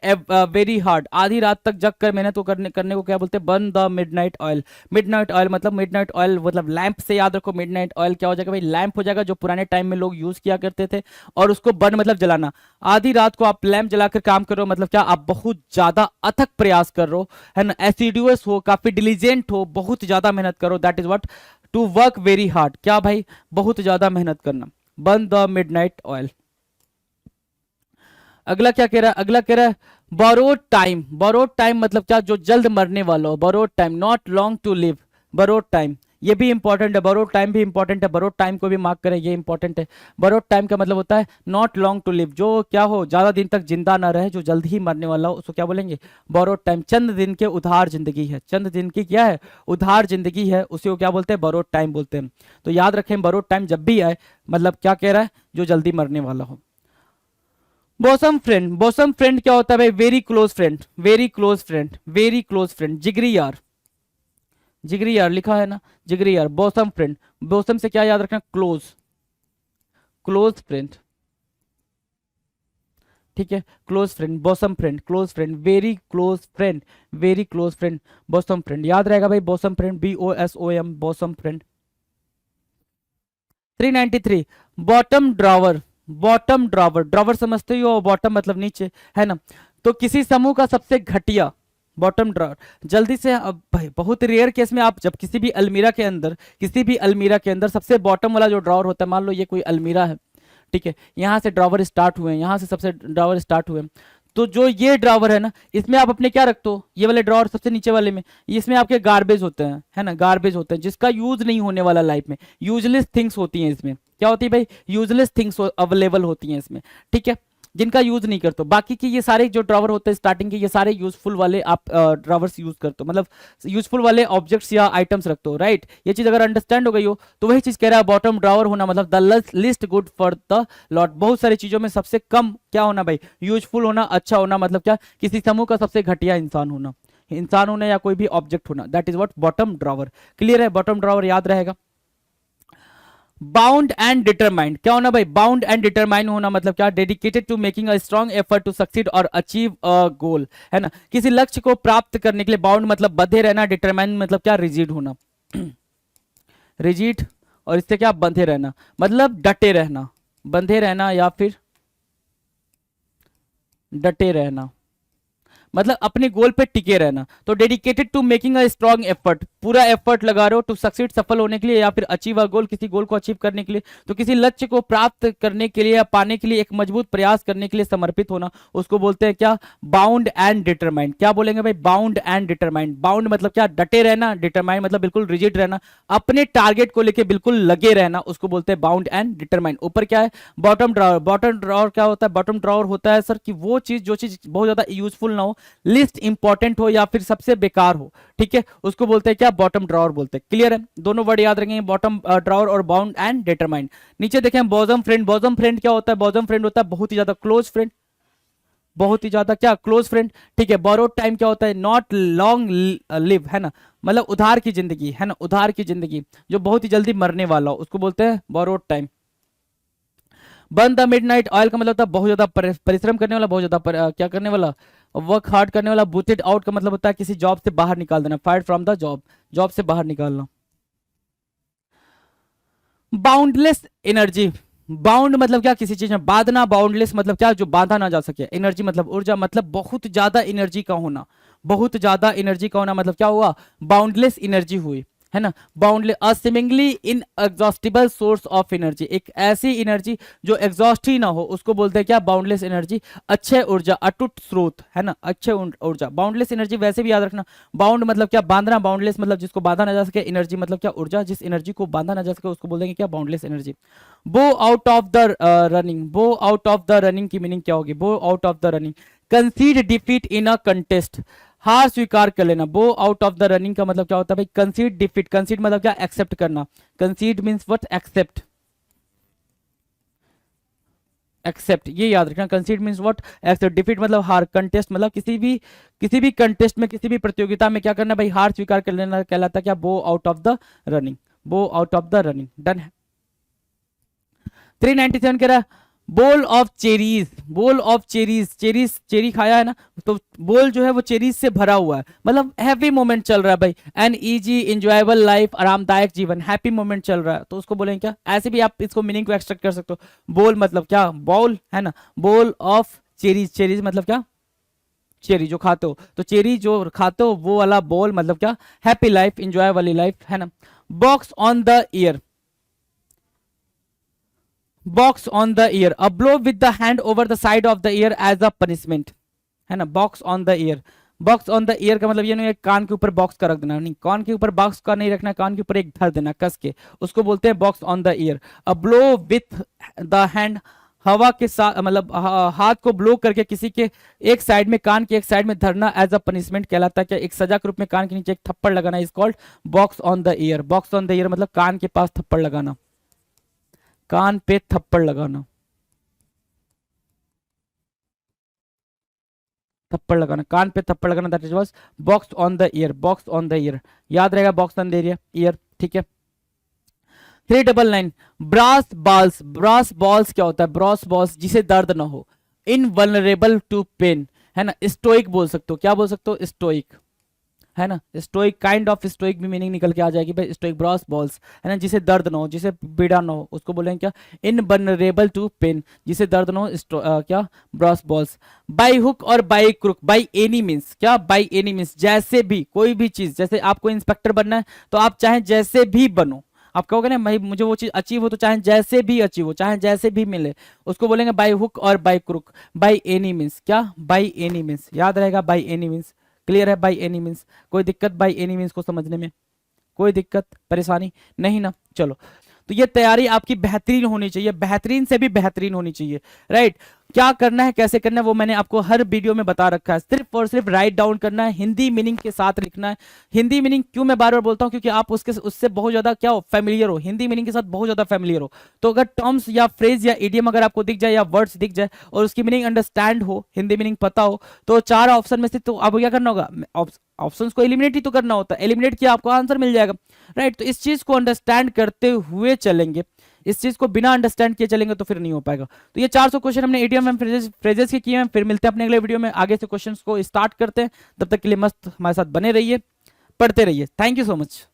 वेरी हार्ड, आधी रात तक जग कर मेहनत को करने को क्या बोलते हैं, burn the midnight oil. Midnight oil मतलब, मिडनाइट ऑयल मतलब लैंप से याद रखो, मिडनाइट ऑयल क्या हो जाएगा भाई, लैंप हो जाएगा, जो पुराने टाइम में लोग यूज किया करते थे, और उसको बर्न मतलब जलाना। आधी रात को आप लैंप जलाकर काम कर रहे हो मतलब क्या, आप बहुत ज्यादा अथक प्रयास कर रहे हो, है ना, एसिडुअस हो, काफी डिलीजेंट हो, बहुत ज्यादा मेहनत करो, that is what to work very hard, क्या भाई, बहुत ज्यादा मेहनत करना, बर्न द मिडनाइट ऑयल। अगला क्या कह रहा है, अगला कह रहा है बोरोड टाइम। बोरोड टाइम मतलब क्या, जो जल्द मरने वाला हो, borrowed time, not long to live, borrowed time ये भी इंपॉर्टेंट है, बोरोड टाइम भी इंपॉर्टेंट है, बोरोड टाइम को भी मार्क करें, ये इंपॉर्टेंट है। बोरोड टाइम का मतलब होता है नॉट लॉन्ग टू लिव, जो क्या हो ज्यादा दिन तक जिंदा ना रहे, जो जल्द ही मरने वाला हो, उसको क्या बोलेंगे, बोरोड टाइम। चंद दिन के उधार जिंदगी है, चंद दिन की क्या है, उधार जिंदगी है, उसी को क्या बोलते हैं, बोरोड टाइम बोलते हैं। तो याद रखें बोरोड टाइम जब भी आए मतलब क्या कह रहा है, जो जल्दी मरने वाला हो। बोसम फ्रेंड, बोसम फ्रेंड क्या होता है भाई, very close friend, very close friend, very close friend, जिगरी यार, जिगरी यार लिखा है ना, जिगरी यार। बोसम फ्रेंड, बोसम से क्या याद रखना, क्लोज, क्लोज फ्रेंड, ठीक है, close friend, bosom friend, close friend, very close friend, very close friend, bosom friend, याद रहेगा भाई, bosom friend, BOSOM, bosom friend. 393, bottom drawer, bottom drawer, drawer समझते ही हो, बॉटम मतलब नीचे, है ना। तो किसी समूह का सबसे घटिया, बॉटम ड्रॉवर। जल्दी से, अब भाई बहुत रेयर केस में आप जब किसी भी अलमीरा के अंदर, किसी भी अलमीरा के अंदर सबसे बॉटम वाला जो ड्रॉवर होता है, मान लो ये कोई अलमीरा है, ठीक है, यहाँ से ड्रॉवर स्टार्ट हुए हैं, यहाँ से सबसे ड्रॉवर स्टार्ट हुए हैं, तो जो ये ड्रॉवर है ना, इसमें आप अपने क्या रखते हो, ये वाले ड्रॉवर सबसे नीचे वाले में, इसमें आपके गार्बेज होते हैं, है ना, गार्बेज होते हैं जिसका यूज नहीं होने वाला लाइफ में, यूजलेस थिंग्स होती हैं इसमें, क्या होती है भाई, यूजलेस थिंग्स अवेलेबल होती हैं इसमें, ठीक है, जिनका यूज नहीं करते हो। बाकी की ये सारे जो ड्रॉवर होते हैं स्टार्टिंग के, ये सारे यूजफुल वाले आप ड्रॉवर्स यूज करते हो, मतलब यूजफुल वाले ऑब्जेक्ट्स या आइटम्स रखते हो, राइट। ये चीज अगर अंडरस्टैंड हो गई हो तो वही चीज कह रहा है, बॉटम ड्रॉवर होना मतलब the list good for the lot, बहुत सारी चीजों में सबसे कम क्या होना भाई, यूजफुल होना, अच्छा होना, मतलब क्या, किसी समूह का सबसे घटिया इंसान होना, इंसान होना या कोई भी ऑब्जेक्ट होना, that is what bottom drawer. Clear है, बॉटम ड्रॉवर याद रहेगा। बाउंड एंड डिटरमाइंड क्या होना भाई, बाउंड एंड डिटरमाइन होना मतलब क्या, dedicated to making a strong effort to succeed और अचीव अ गोल, है ना, किसी लक्ष्य को प्राप्त करने के लिए, बाउंड मतलब बंधे रहना, डिटरमाइन मतलब क्या, रिजिड होना, रिजिड, और इससे क्या, बंधे रहना, मतलब डटे रहना, बंधे रहना या फिर डटे रहना, मतलब अपने गोल पे टिके रहना। तो dedicated to making a strong effort, पूरा एफर्ट लगा रहे हो टू सक्सीड, सफल होने के लिए, या फिर अचीव अ गोल, किसी गोल को अचीव करने के लिए, तो किसी लक्ष्य को प्राप्त करने के लिए या पाने के लिए एक मजबूत प्रयास करने के लिए समर्पित होना, उसको बोलते हैं क्या, बाउंड एंड डिटरमाइंड। क्या बोलेंगे भाई, बाउंड एंड डिटरमाइंड। बाउंड मतलब क्या, डटे रहना, डिटरमाइंड मतलब बिल्कुल रिजिड रहना, अपने टारगेट को लेकर बिल्कुल लगे रहना, उसको बोलते हैं बाउंड एंड डिटरमाइंड। ऊपर क्या है, बॉटम ड्रॉवर। बॉटम ड्रॉवर क्या होता है, बॉटम ड्रॉवर होता है सर कि वो चीज, जो चीज बहुत ज्यादा यूजफुल ना हो, लिस्ट इंपॉर्टेंट हो या फिर सबसे बेकार हो, ठीक है, उसको बोलते हैं क्या, बॉटम ड्रॉवर बोलते हैं। क्लियर है, दोनों वर्ड याद रखेंगे, बॉटम ड्रॉवर और बाउंड एंड डिटरमाइंड। नीचे देखें बॉजम फ्रेंड, बॉजम फ्रेंड क्या होता है, बॉजम फ्रेंड होता है बहुत ही ज्यादा क्लोज फ्रेंड, बहुत ही ज्यादा क्या, क्लोज फ्रेंड, ठीक है। बोरोड टाइम क्या होता है, नॉट लॉन्ग लिव, है ना, मतलब उधार की जिंदगी, है ना, उधार की जिंदगी, जो बहुत ही जल्दी मरने वाला हो, उसको बोलते हैं borrowed time. Burn the midnight oil का मतलब होता है बहुत ज्यादा परिश्रम करने वाला, बहुत ज्यादा क्या करने वाला, वर्क हार्ड करने वाला। बूटेड आउट का मतलब होता है किसी जॉब से बाहर निकाल देना, fired from the job, job से बाहर निकालना। बाउंडलेस एनर्जी, बाउंड मतलब क्या, किसी चीज में बांधना, बाउंडलेस मतलब क्या, जो बांधा ना जा सके। एनर्जी मतलब ऊर्जा, मतलब बहुत ज्यादा एनर्जी का होना, बहुत ज्यादा एनर्जी का होना, मतलब क्या हुआ, बाउंडलेस एनर्जी हुई, है ना। Boundless, a seemingly inexhaustible source of energy, एक ऐसी एनर्जी जो एग्जॉस्ट ही ना हो, उसको बोलते हैं क्या, बाउंडलेस एनर्जी। अच्छे ऊर्जा, अटूट स्रोत, है ना, अच्छे ऊर्जा। बाउंडलेस एनर्जी वैसे भी याद रखना, बाउंड मतलब क्या, बांधना, बाउंडलेस मतलब जिसको बांधा ना जा सके, एनर्जी मतलब क्या, ऊर्जा, जिस एनर्जी को बांधा ना जा सके उसको बोलेंगे क्या, बाउंडलेस एनर्जी। बो आउट ऑफ द रनिंग, बो आउट ऑफ द रनिंग की मीनिंग क्या होगी, बो out of the running, कंसीड defeat in a contest, हार स्वीकार कर लेना। बो आउट ऑफ द रनिंग का मतलब क्या होता है भाई, कंसीड डिफीट, कंसीड मतलब क्या, एक्सेप्ट करना, concede means what, accept, accept, ये याद रखना, concede means what, accept. Defeat मतलब हार, कंटेस्ट मतलब किसी भी कंटेस्ट में, किसी भी प्रतियोगिता में क्या करना भाई, हार स्वीकार कर लेना, कहलाता है क्या, बो आउट ऑफ द रनिंग, बो out of the running. Done है। 397 कह रहा है, bowl of cherries, bowl of cherries, cherries, cherry खाया है ना, तो बोल जो है वो चेरीज से भरा हुआ है, मतलब हैप्पी मोमेंट चल रहा है भाई, एन इजी इंजॉयबल लाइफ, आरामदायक जीवन, हैप्पी मोमेंट चल रहा है, तो उसको बोलेंगे क्या, ऐसे भी आप इसको मीनिंग को एक्सट्रैक्ट कर सकते हो। बोल मतलब क्या, बाउल, है ना, बोल ऑफ चेरीज, चेरीज मतलब क्या, चेरी जो खाते हो, तो चेरी जो खाते हो वो वाला बोल मतलब क्या, हैप्पी लाइफ, इंजॉय वाली लाइफ, है ना। Box on the ear, box on the ear, a blow with the hand over the side of the ear as a punishment, है ना, box on the ear box on the ear का मतलब ये नहीं है कान के ऊपर बॉक्स का रख देना, नहीं, कान के ऊपर बॉक्स का नहीं रखना, कान के ऊपर एक धर देना कस के, उसको बोलते हैं box on the ear. A blow with the hand, हवा के साथ मतलब हाथ को ब्लो करके किसी के एक साइड में, कान के एक साइड में धरना एज अ पनिशमेंट कहलाता है, क्या एक सजा के रूप में कान के नीचे एक थप्पड़ लगाना is called box on the ear. Box on the year मतलब कान के पास थप्पड़ लगाना, कान पे थप्पड़ लगाना, थप्पड़ लगाना, कान पे थप्पड़ लगाना, that is was box on the ear, box on the year, याद रहेगा बॉक्स ऑन द ईयर, ठीक है। 399 ब्रास बॉल्स, ब्रास बॉल्स क्या होता है, ब्रास बॉल्स जिसे दर्द ना हो, इनवल्नरेबल टू पेन, है ना, स्टोइक बोल सकते हो, क्या बोल सकते हो, स्टोइक, है ना, स्टोइक, काइंड ऑफ स्टोइक भी मीनिंग निकल के आ जाएगी भाई, स्टोइक ब्रास बॉल्स, है ना, जिसे दर्द ना हो, जिसे पीड़ा ना हो, उसको बोलेंगे क्या, इनवल्नरेबल टू पेन, जिसे दर्द ना हो, क्या, ब्रास बॉल्स। बाई हुक और by crook, by any means, क्या, बाई एनी मीन्स जैसे भी, कोई भी चीज, जैसे आपको इंस्पेक्टर बनना है तो आप चाहे जैसे भी बनो, आप कहोगे ना भाई मुझे वो चीज अचीव हो तो चाहे जैसे भी अचीव हो, चाहे जैसे भी मिले, उसको बोलेंगे बाई हुक और by crook. By any means, क्या, बाई एनी मीन्स, याद रहेगा बाई एनी मीन्स, क्लियर है, बाई एनी मीन्स, कोई दिक्कत बाई एनी मीन्स को समझने में, कोई दिक्कत परेशानी नहीं ना, चलो। तो ये तैयारी आपकी बेहतरीन होनी चाहिए, बेहतरीन से भी बेहतरीन होनी चाहिए, राइट। क्या करना है, कैसे करना है, वो मैंने आपको हर वीडियो में बता रखा है, सिर्फ और सिर्फ राइट डाउन करना है, हिंदी मीनिंग के साथ लिखना है। हिंदी मीनिंग क्यों मैं बार बार बोलता हूं, क्योंकि आप उससे बहुत ज्यादा क्या हो, फेमिलियर हो, हिंदी मीनिंग के साथ बहुत ज्यादा फेमिलियर हो। तो अगर टर्म्स या फ्रेज या इडियम अगर आपको दिख जाए या वर्ड्स दिख जाए और उसकी मीनिंग अंडरस्टैंड हो, हिंदी मीनिंग पता हो, तो 4 ऑप्शन में से तो आपको क्या करना होगा, ऑप्शंस को एलिमिनेट ही तो करना होता है, एलिमिनेट किया आपको आंसर मिल जाएगा, राइट। तो इस चीज को अंडरस्टैंड करते हुए चलेंगे, इस चीज को बिना अंडरस्टैंड किए चलेंगे तो फिर नहीं हो पाएगा। तो ये 400 क्वेश्चन हमने इडियम एंड फ्रेजेस के किए हैं, फिर मिलते हैं अपने अगले वीडियो में, आगे से क्वेश्चंस को स्टार्ट करते हैं, तब तक के लिए मस्त हमारे साथ बने रहिए, पढ़ते रहिए, थैंक यू सो मच।